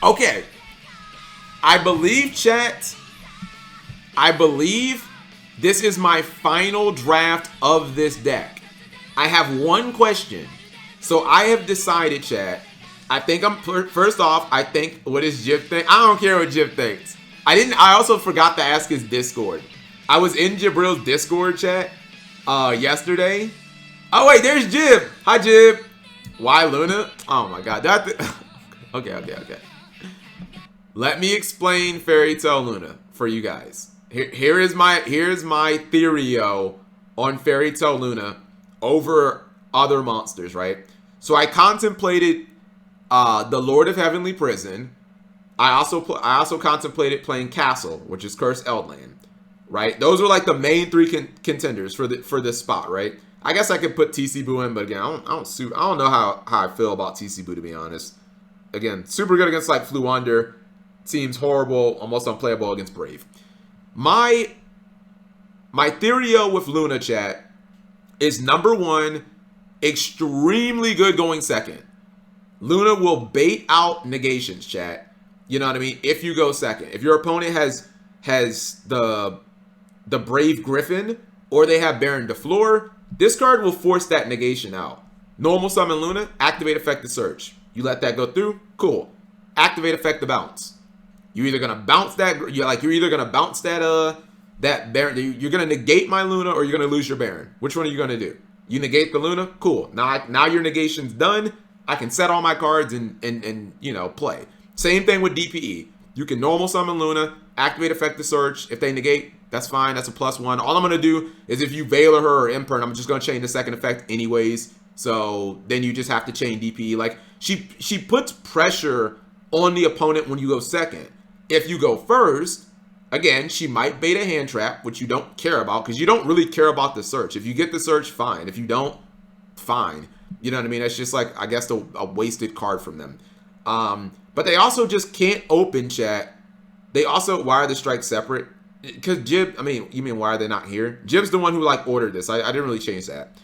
Okay. I believe, chat, I believe this is my final draft of this deck. I have one question. So I have decided, chat. I think first off, I think, what does Jib think? I don't care what Jib thinks. I also forgot to ask his Discord. I was in Jibril's Discord chat yesterday. Oh wait, there's Jib. Hi Jib. Why Luna? Oh my god. Okay. Let me explain Fairy Tale Luna for you guys. Here's my theory-o on Fairy Tale Luna over other monsters, right? So I contemplated the Lord of Heavenly Prison. I also contemplated playing Castle, which is Cursed Eldland, right? Those are like the main three contenders for this spot, right? I guess I could put TC Boo in, but again, I don't know how I feel about TC Boo, to be honest. Again, super good against like Flew Under. Seems horrible, almost unplayable against Brave. My theory with Luna, chat, is number one, extremely good going second. Luna will bait out negations, chat. You know what I mean? If you go second. If your opponent has the Brave Griffin or they have Baron DeFleur, this card will force that negation out. Normal summon Luna, activate effect to search. You let that go through, cool. Activate effect to bounce. You're either gonna bounce that. You're either gonna bounce that Baron. You're gonna negate my Luna, or you're gonna lose your Baron. Which one are you gonna do? You negate the Luna, cool. Now your negation's done. I can set all my cards and play. Same thing with DPE. You can normal summon Luna, activate effect to search. If they negate, that's fine. That's a +1. All I'm gonna do is if you Veiler her or Imperm, I'm just gonna chain the second effect anyways. So then you just have to chain DPE. Like she puts pressure on the opponent when you go second. If you go first, again, she might bait a hand trap, which you don't care about because you don't really care about the search. If you get the search, fine. If you don't, fine. You know what I mean? That's just like, I guess, a wasted card from them. But they also just can't open, chat. They also, why are the strikes separate? Because Jib, you mean why are they not here? Jib's the one who like ordered this. I didn't really change that.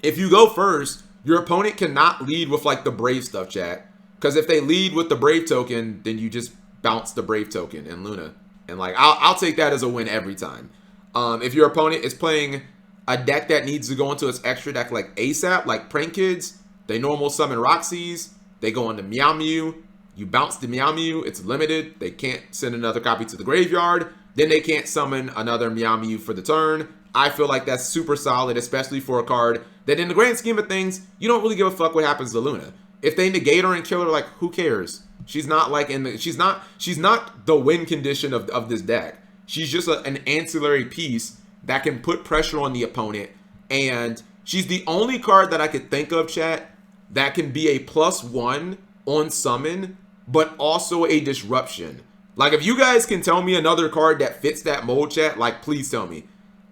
If you go first, your opponent cannot lead with like the Brave stuff, chat. Because if they lead with the Brave token, then you just bounce the Brave token and Luna. And like, I'll take that as a win every time. If your opponent is playing a deck that needs to go into its extra deck like ASAP, like Prank Kids, they normal summon Roxy's, they go into Meow Mew, you bounce the Meow Mew, it's limited, they can't send another copy to the graveyard, then they can't summon another Meow Mew for the turn. I feel like that's super solid, especially for a card that in the grand scheme of things, you don't really give a fuck what happens to Luna. If they negate her and kill her, like, who cares? She's not like she's not the win condition of this deck. She's just an ancillary piece that can put pressure on the opponent. And she's the only card that I could think of, chat, that can be a +1 on summon, but also a disruption. Like, if you guys can tell me another card that fits that mold, chat, like, please tell me.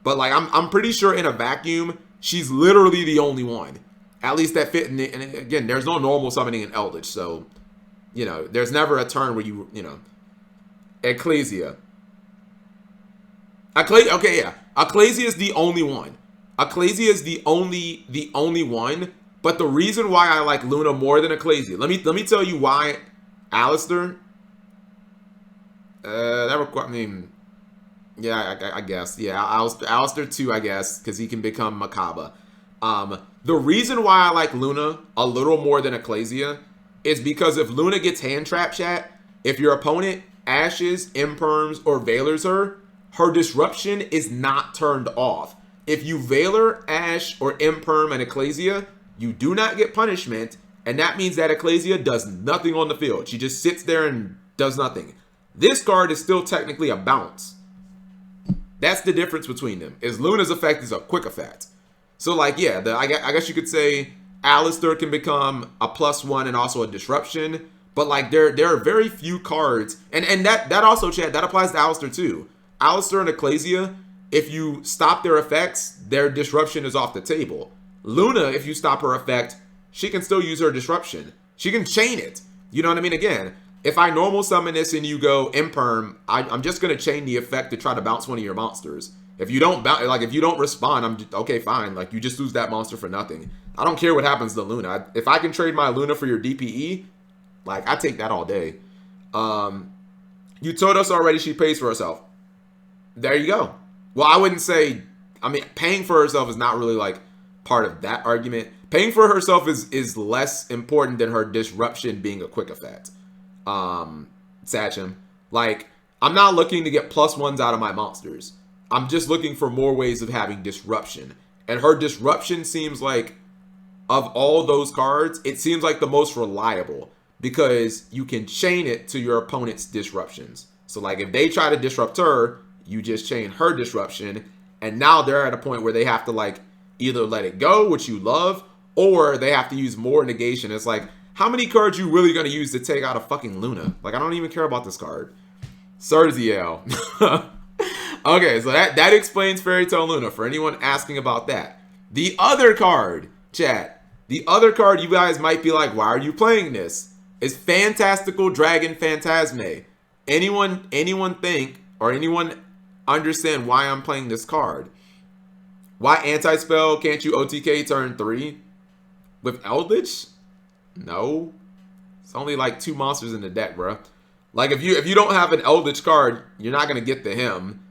But like, I'm pretty sure in a vacuum, she's literally the only one. At least that fit in it. And again, there's no normal summoning in Eldritch, so, there's never a turn where Ecclesia. Okay, yeah. Ecclesia is the only one. Ecclesia is the only one. But the reason why I like Luna more than Ecclesia, let me tell you why. Alistair. I guess. Yeah, Alistair too, I guess, because he can become Makaba. The reason why I like Luna a little more than Ecclesia is because if Luna gets hand trap, chat, if your opponent Ashes, Imperms, or Veilers her disruption is not turned off. If you Veiler, Ash, or Imperm and Ecclesia, you do not get punishment, and that means that Ecclesia does nothing on the field. She just sits there and does nothing. This card is still technically a bounce. That's the difference between them, is Luna's effect is a quick effect. So like, yeah, I guess you could say Alistair can become a +1 and also a disruption, but like there are very few cards, and that also, chat, that applies to Alistair too. Alistair and Ecclesia, if you stop their effects, their disruption is off the table. Luna, if you stop her effect, she can still use her disruption. She can chain it. You know what I mean? Again, if I normal summon this and you go Imperm, I'm just gonna chain the effect to try to bounce one of your monsters. If you don't if you don't respond, I'm just, okay, fine. Like, you just lose that monster for nothing. I don't care what happens to Luna. If I can trade my Luna for your DPE, Like, I take that all day. You told us already she pays for herself. There you go. Well, I wouldn't say, I mean, paying for herself is not really like part of that argument. Paying for herself is less important than her disruption being a quick effect. Sachem. Like, I'm not looking to get +1s out of my monsters. I'm just looking for more ways of having disruption. And her disruption seems like, of all those cards, it seems like the most reliable because you can chain it to your opponent's disruptions. So like if they try to disrupt her, you just chain her disruption, and now they're at a point where they have to like either let it go, which you love, or they have to use more negation. It's like, how many cards you really gonna use to take out a fucking Luna? Like, I don't even care about this card. Serziel. Okay, so that explains Fairy Tale Luna for anyone asking about that. The other card, chat, the other card you guys might be like, why are you playing this? Is Fantastical Dragon Phantasme. Anyone think, or anyone understand why I'm playing this card? Why anti-spell? Can't you OTK turn 3? With Eldritch? No. It's only like 2 monsters in the deck, bro. Like if you don't have an Eldritch card, you're not gonna get the Him.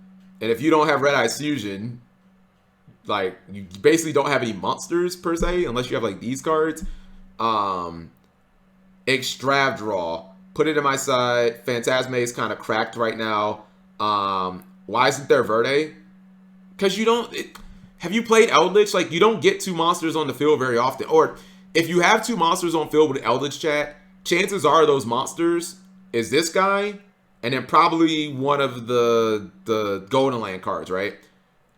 And if you don't have Red Eyes Fusion, like you basically don't have any monsters per se, unless you have like these cards. Extrav Draw. Put it in my side. Phantasme is kind of cracked right now. Why isn't there Verde? Because you don't... have you played Eldritch? Like, you don't get 2 monsters on the field very often. Or, if you have 2 monsters on field with Eldritch, chat, chances are those monsters is this guy, and then probably one of the Golden Land cards, right?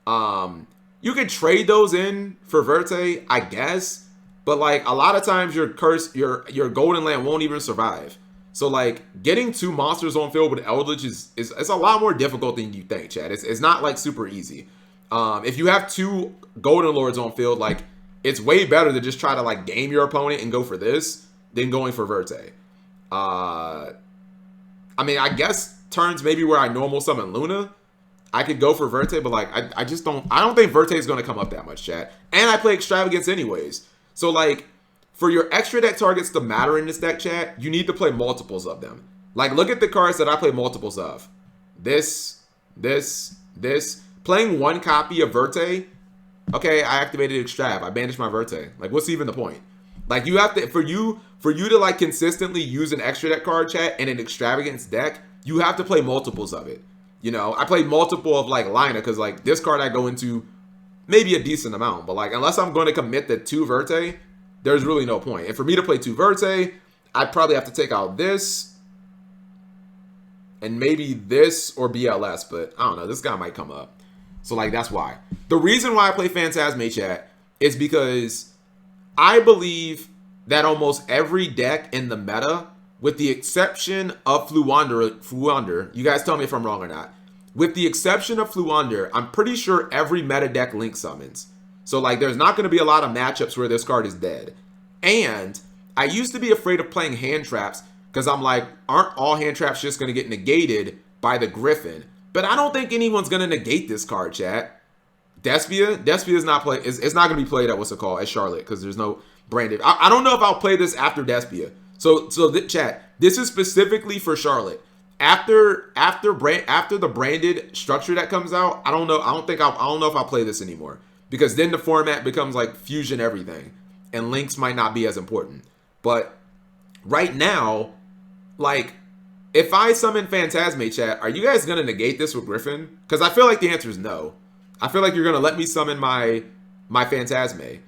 You could trade those in for Verte, I guess. But, like, a lot of times your Golden Land won't even survive. So, like, getting 2 monsters on field with Eldritch is a lot more difficult than you think, Chad. It's not, like, super easy. If you have 2 Golden Lords on field, like, it's way better to just try to, like, game your opponent and go for this than going for Verte. I mean, I guess turns maybe where I normal summon Luna, I could go for Verte, but, like, I don't think Verte is going to come up that much, Chad. And I play Extravagance anyways. So, like, for your extra deck targets to matter in this deck, chat, you need to play multiples of them. Like, look at the cards that I play multiples of. This. Playing 1 copy of Verte, okay, I activated Extrav. I banished my Verte. Like, what's even the point? Like, you have to, for you to, like, consistently use an extra deck card, chat, in an Extravagance deck, you have to play multiples of it. You know, I played multiple of, like, Lina, because, like, this card I go into maybe a decent amount. But, like, unless I'm going to commit the 2 Verte, there's really no point. And for me to play 2 Verte, I'd probably have to take out this and maybe this or BLS, but I don't know. This guy might come up. So, like, that's why. The reason why I play Phantasme, chat, is because I believe that almost every deck in the meta, with the exception of Fluander, you guys tell me if I'm wrong or not. With the exception of Fluander, I'm pretty sure every meta deck link summons. So, like, there's not going to be a lot of matchups where this card is dead. And I used to be afraid of playing hand traps because I'm like, aren't all hand traps just going to get negated by the Griffin? But I don't think anyone's going to negate this card, chat. Despia is not play. It's not going to be played at what's it called? At Charlotte, because there's no branded. I don't know if I'll play this after Despia. So chat, this is specifically for Charlotte. After the branded structure that comes out, I don't know. I don't know if I'll play this anymore. Because then the format becomes like fusion everything. And links might not be as important. But right now, like, if I summon Phantasme, chat, are you guys going to negate this with Griffin? Because I feel like the answer is no. I feel like you're going to let me summon my Phantasme.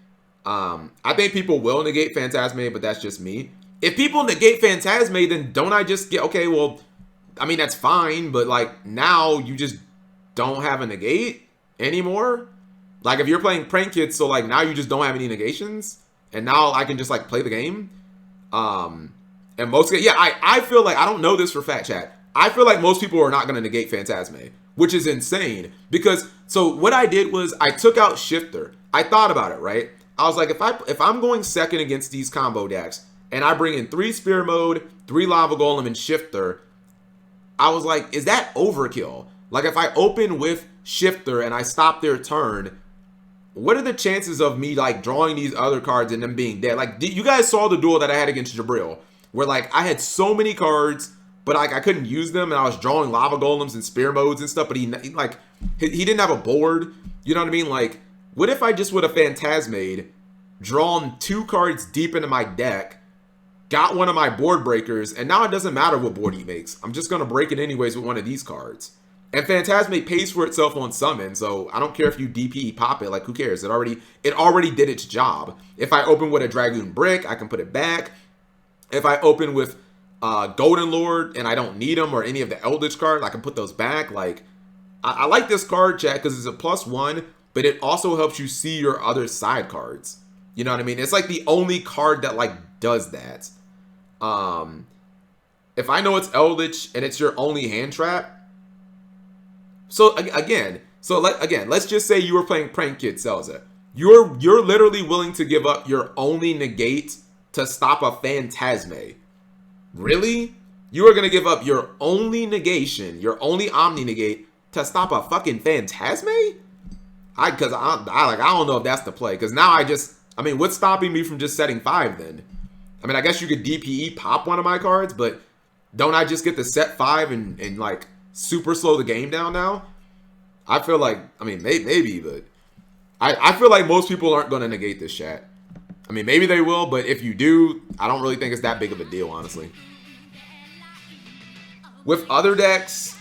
I think people will negate Phantasme, but that's just me. If people negate Phantasme, then don't I just get, okay, well, I mean, that's fine. But, like, now you just don't have a negate anymore? Like, if you're playing Prank Kids, so, like, now you just don't have any negations? And now I can just, like, play the game? And most, yeah, I feel like, I don't know this for fact, chat. I feel like most people are not going to negate Phantasme, which is insane. Because, so what I did was I took out Shifter. I thought about it, right? I was like, if I'm going second against these combo decks, and I bring in 3 Spear Mode, 3 Lava Golem, and Shifter, I was like, is that overkill? Like, if I open with Shifter and I stop their turn, what are the chances of me, like, drawing these other cards and them being dead? Like, you guys saw the duel that I had against Jabril, where like I had so many cards, but like I couldn't use them, and I was drawing lava golems and spear modes and stuff. But he didn't have a board. You know what I mean? Like, what if I just would have Phantasmade, drawn 2 cards deep into my deck, got one of my board breakers, and now it doesn't matter what board he makes. I'm just gonna break it anyways with one of these cards. And Phantasmade pays for itself on summon, so I don't care if you DP pop it. Like, who cares? It already did its job. If I open with a Dragoon Brick, I can put it back. If I open with Golden Lord and I don't need them or any of the Eldritch cards, I can put those back. Like, I like this card, chat, because it's a +1, but it also helps you see your other side cards. You know what I mean? It's like the only card that like does that. If I know it's Eldritch and it's your only hand trap. So again, let's just say you were playing Prank Kid Selza. You're literally willing to give up your only negate to stop a Phantasme. Really? You are gonna give up your only negation, your only Omni negate to stop a fucking Phantasme? I don't know if that's the play. Because now what's stopping me from just setting 5 then? I mean, I guess you could DPE pop one of my cards, but don't I just get to set 5 and like super slow the game down now? I feel like, I mean, maybe, but I feel like most people aren't going to negate this, chat. I mean, maybe they will, but if you do, I don't really think it's that big of a deal, honestly. With other decks,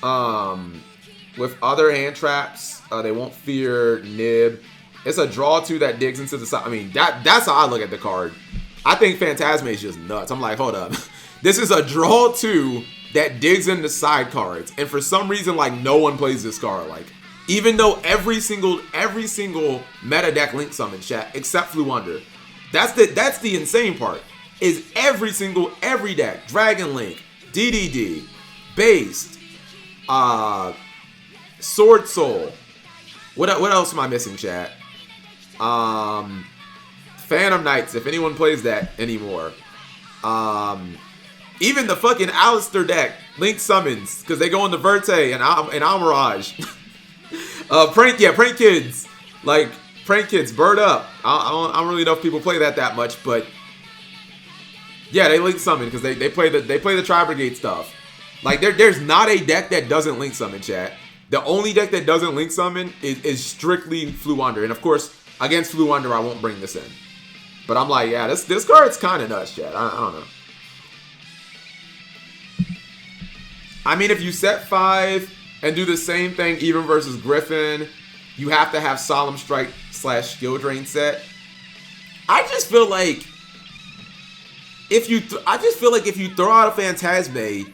with other hand traps, they won't fear Nib. It's a draw 2 that digs into the side. I mean, that's how I look at the card. I think Phantasme is just nuts. I'm like, hold up. This is a draw 2 that digs into side cards. And for some reason, like, no one plays this card. Like, even though every single meta deck Link Summon, chat, except Fluunder. That's the insane part. Is every deck, Dragon Link, DDD, Based, Sword Soul. What else am I missing, chat? Phantom Knights, if anyone plays that anymore. Even the fucking Alistair deck, Link Summons, because they go into Verte and Almirage. Prank Kids. Like, Prank Kids, Bird Up. I don't really know if people play that much, but yeah, they Link Summon because they play the Tri-Brigade stuff. Like, there's not a deck that doesn't Link Summon, chat. The only deck that doesn't Link Summon is strictly Fluunder. And of course, against Fluunder, I won't bring this in. But I'm like, yeah, this card's kind of nuts, chat. I don't know. I mean, if you set 5 and do the same thing even versus Griffin, you have to have Solemn Strike / Skill Drain set. I just feel like if you throw out a Phantasme,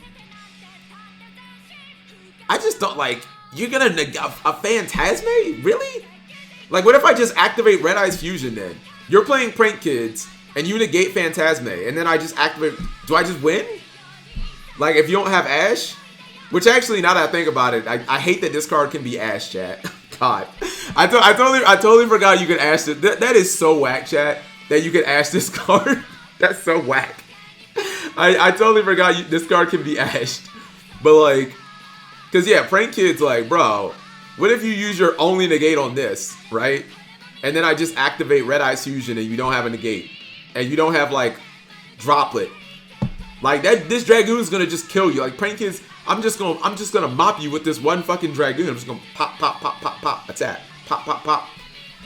I just don't like, you're gonna a Phantasme? Really? Like, what if I just activate Red Eyes Fusion then? You're playing Prank Kids and you negate Phantasme, and then I just activate. Do I just win? Like, if you don't have Ash? Which actually, now that I think about it, I hate that this card can be Ash, chat. God. I totally forgot you could Ash it. That is so whack, chat, that you could Ash this card. That's so whack. I totally forgot this card can be Ashed. But, like, because, yeah, Prank Kid's like, bro, what if you use your only negate on this, right? And then I just activate Red Eyes Fusion and you don't have a negate. And you don't have, like, Droplet. Like, this Dragoon's gonna just kill you. Like, Prank Kids, I'm just gonna mop you with this one fucking Dragoon. I'm just gonna pop, pop, pop, pop, pop, attack. Pop, pop, pop.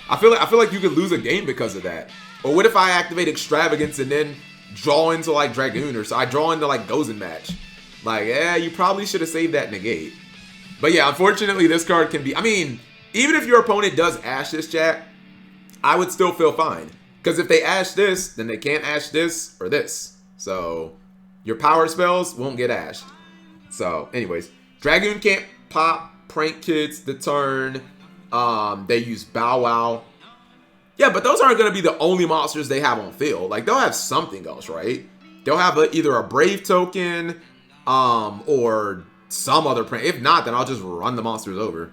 I feel like you could lose a game because of that. Or what if I activate Extravagance and then draw into, like, Dragoon, or so I draw into, like, Gozen Match? Like, yeah, you probably should have saved that negate. But yeah, unfortunately, this card can be, I mean, even if your opponent does Ash this, chat, I would still feel fine. Because if they Ash this, then they can't Ash this or this. So, your power spells won't get Ashed. So, anyways, Dragoon can't pop Prank Kids the turn. They use Bow Wow. Yeah, but those aren't going to be the only monsters they have on field. Like, they'll have something else, right? They'll have either a Brave token, or some other prank. If not, then I'll just run the monsters over.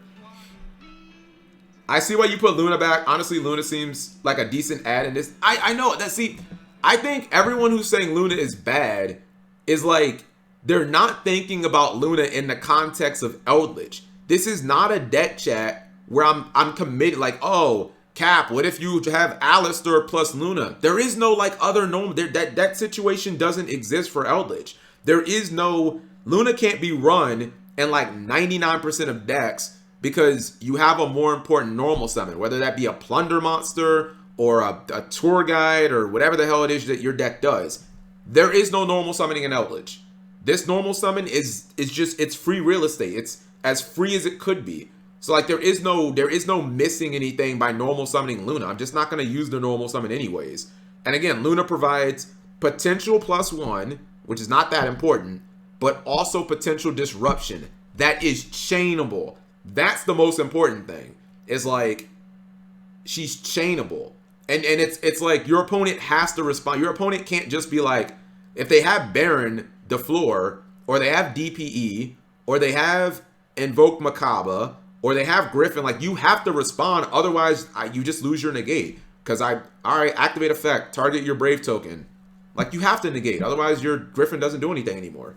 I see why you put Luna back. Honestly, Luna seems like a decent add in this. I know that. See, I think everyone who's saying Luna is bad is like, they're not thinking about Luna in the context of Eldritch. This is not a deck, chat, where I'm committed. Like, oh, Cap, what if you have Alistair plus Luna? There is no like other normal. That situation doesn't exist for Eldritch. There is no Luna can't be run in like 99% of decks because you have a more important normal summon, whether that be a plunder monster or a tour guide or whatever the hell it is that your deck does. There is no normal summoning in Eldritch. This normal summon is just it's free real estate. It's as free as it could be. So like there is no missing anything by normal summoning Luna. I'm just not going to use the normal summon anyways. And again, Luna provides potential +1, which is not that important, but also potential disruption that is chainable. That's the most important thing. Is like she's chainable. And it's like your opponent has to respond. Your opponent can't just be like, if they have Baron DeFleur, or they have DPE, or they have Invoke Macabre, or they have Griffin, like you have to respond, otherwise you just lose your negate. Because alright, activate effect, target your Brave token. Like you have to negate, otherwise your Griffin doesn't do anything anymore.